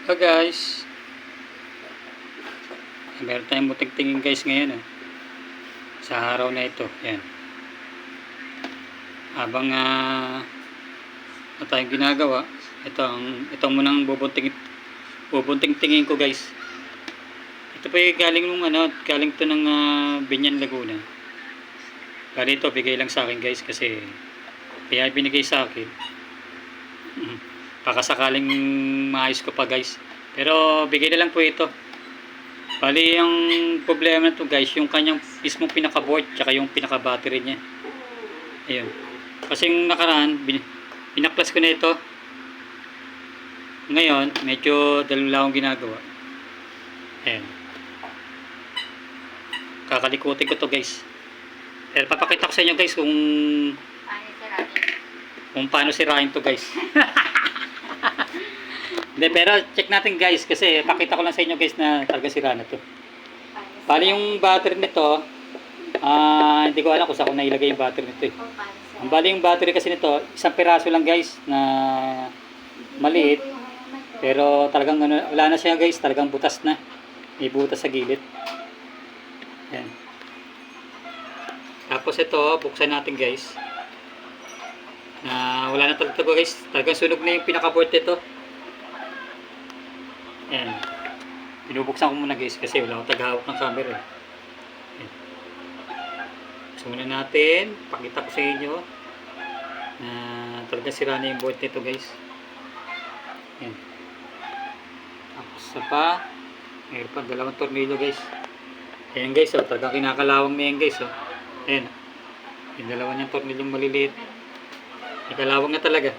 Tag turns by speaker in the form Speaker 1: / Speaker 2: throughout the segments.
Speaker 1: Hello guys, meron tayong muting-tingin guys ngayon sa araw na ito. Yan. Habang na tayong ginagawa, itong munang bubunting-tingin ko guys. Ito pa yung galing to ng Binyan, Laguna. Bali ito, bigay lang sa akin guys kasi kaya binigay sa akin. Pakasakaling maayos ko pa guys. Pero bigay na lang po ito. Bali, yung problema na to guys, yung kanyang mismong pinaka-board tsaka yung pinaka-battery niya. Ayun. Kasi yung nakaraan, binaklas ko na ito. Ngayon, medyo dalawa akong ginagawa. Ayun. Kakalikutin ko to guys. Pero papakita ko sa inyo guys kung paano sirain to guys. Hindi, pero check natin guys kasi pakita ko lang sa inyo guys na talaga sira na to. Bali yung battery nito, hindi ko alam kung saan ko nailagay yung battery nito eh. Ang bali yung battery kasi nito, isang piraso lang guys na maliit. Pero talagang wala na siya guys, talagang butas na. May butas sa gilid. Yan. Tapos ito, buksan natin guys. Wala na talaga guys, talagang sunog na yung pinaka-board nito. Ayan. Binubuksan ko muna guys kasi wala akong taghawak ng camera. Ayan. So muna natin, pakita ko sa inyo na talagang sira na yung board nito guys. Ayan. Tapos pa, mayroon pa dalawang tornilyo guys. Ayan guys, talagang kinakalawang na yan guys. Ayan. Yung dalawa niyang tornilyong maliliit. Nakalawang na talaga.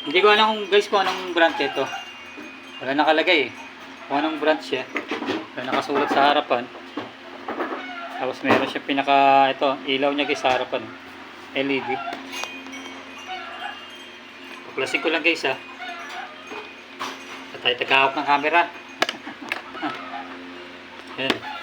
Speaker 1: Hindi ko alam kung anong brand ito. Wala nakalagay eh. Kung anong brand siya. Wala nakasulat sa harapan. Tapos meron siya ilaw niya guys sa harapan. LED. Paklasin ko lang guys ha. At tayo tagahawak ng camera. Ayan.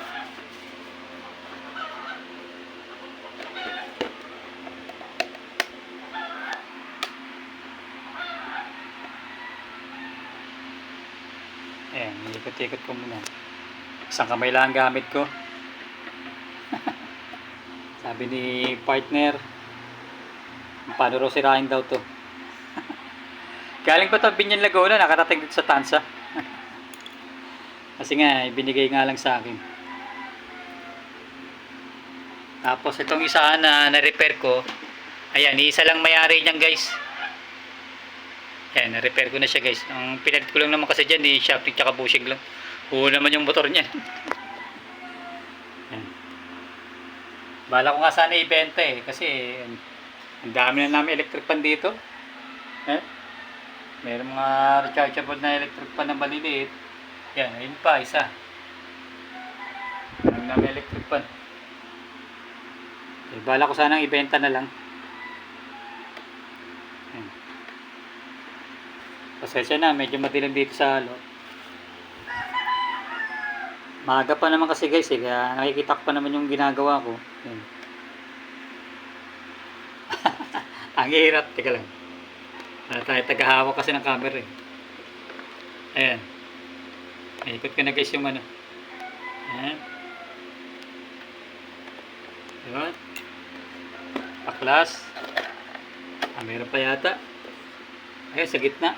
Speaker 1: Ayan, ikot-ikot ko muna. Isang kamay lang gamit ko. Sabi ni partner, paano raw sirain daw to. Galing pa to Binyan, Laguna, nakarating dito sa Tansa. Kasi nga, ibinigay nga lang sa akin. Tapos itong isa na na-repair ko, ayan, isa lang may-ari niyan guys. Ayan, na-repair ko na siya guys. Ang pinalit ko lang naman kasi dyan, shafting tsaka bushing lang. Oo naman yung motor niya. Ayan. Bala ko nga sana ibenta eh. Kasi ang dami na namin electric pan dito. Meron mga rechargeable na electric pan na maliliit. Ayan, ayun pa, isa. Meron namin electric pan. Bala ko sana ibenta na lang. Pasensya na, medyo madilim dito sa halo. Maaga pa naman kasi guys kaya nakikita ko pa naman yung ginagawa ko. Yan. Ang hirap, teka lang. Tayo tagahawak kasi ng camera eh. Ayan. Ikot ko na guys yung ano. Ayan. Ayan. Paklas. Meron pa yata. Ayan, sa gitna.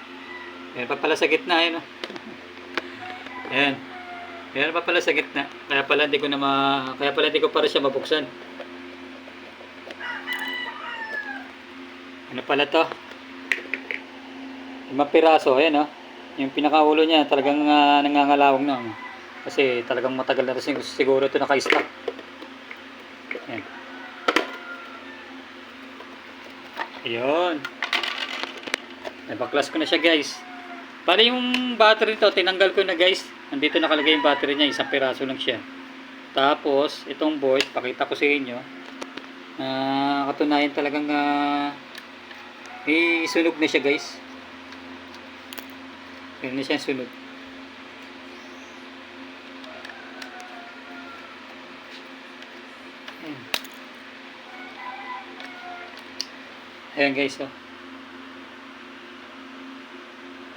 Speaker 1: Meron pa pala sa gitna, ayun o. Ayan. Meron pa pala sa gitna. Kaya pala hindi ko para siya mabuksan. Ano pala to? 5 piraso, ayan o. Yung pinakaulo niya talagang nangangalawang na. Kasi talagang matagal na rin siguro ito naka-stock. Ayan. Ayun. Nabaklas ko na siya guys. Bali yung battery nito, tinanggal ko na guys. Nandito nakalagay yung battery niya, isang piraso lang siya. Tapos, itong board, pakita ko sa inyo. Katunayan talagang sunog na siya guys. Meron na siya sunog. Ayan guys.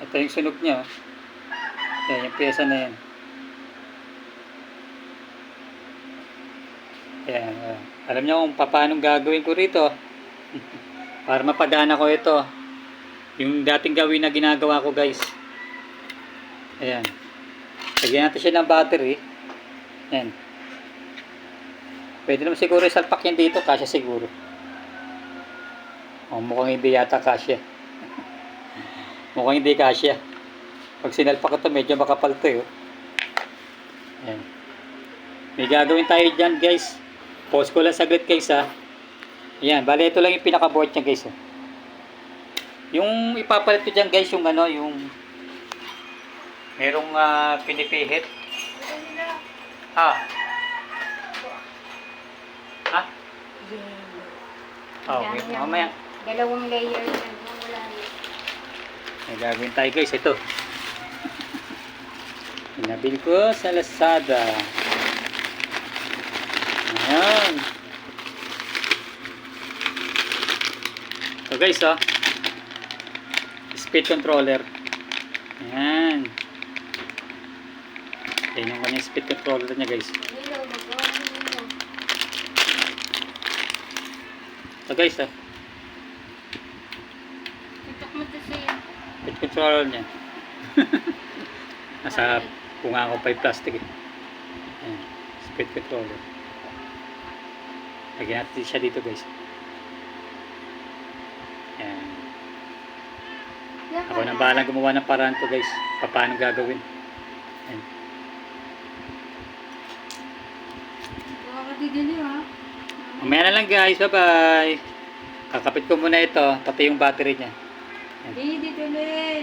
Speaker 1: Ito yung sunog niya. Oh. Yan, yung pyesa na yan. Yan. Alam niyo kung paano gagawin ko rito. Para mapagana ko ito. Yung dating gawin na ginagawa ko guys. Ayan. Lagyan natin siya ng battery. Ayan. Pwede naman siguro isalpak yan dito. Kasya siguro. Oh, mukhang hindi yata kasya. Mukhang hindi kasya. Pag sinalpak ko ito, medyo makapal ito eh. Ayan. May gagawin tayo dyan guys. Pause ko lang saglit guys ha. Ayan. Bale ito lang yung pinaka-board niya guys. Yung ipapalit ko dyan guys, yung ano, yung merong pinipihit. Ha? Ha? Oh, okay. Mamaya.
Speaker 2: Dalawang layer yan. Wala na.
Speaker 1: May gagawin tayo guys, ito. Pinabil ko sa Lazada. Ayan. So guys, oh. Speed controller. Ayan. Ayan yung kanyang speed controller niya guys.
Speaker 2: Hello, magawa nyo.
Speaker 1: So guys, oh.
Speaker 2: Tutok mo to sa'yo.
Speaker 1: Speed controller niya. Nasa punga ko pa yung plastic eh. Ayan. Speed controller. Lagyan natin siya dito guys. Ayan. Ako nang bahalang gumawa ng paraan to guys. Paano gagawin. Ayan.
Speaker 2: Nakakadidili ha.
Speaker 1: Mamaya na lang guys. Bye bye. Kakapit ko muna ito. Pati yung battery niya.
Speaker 2: Didili.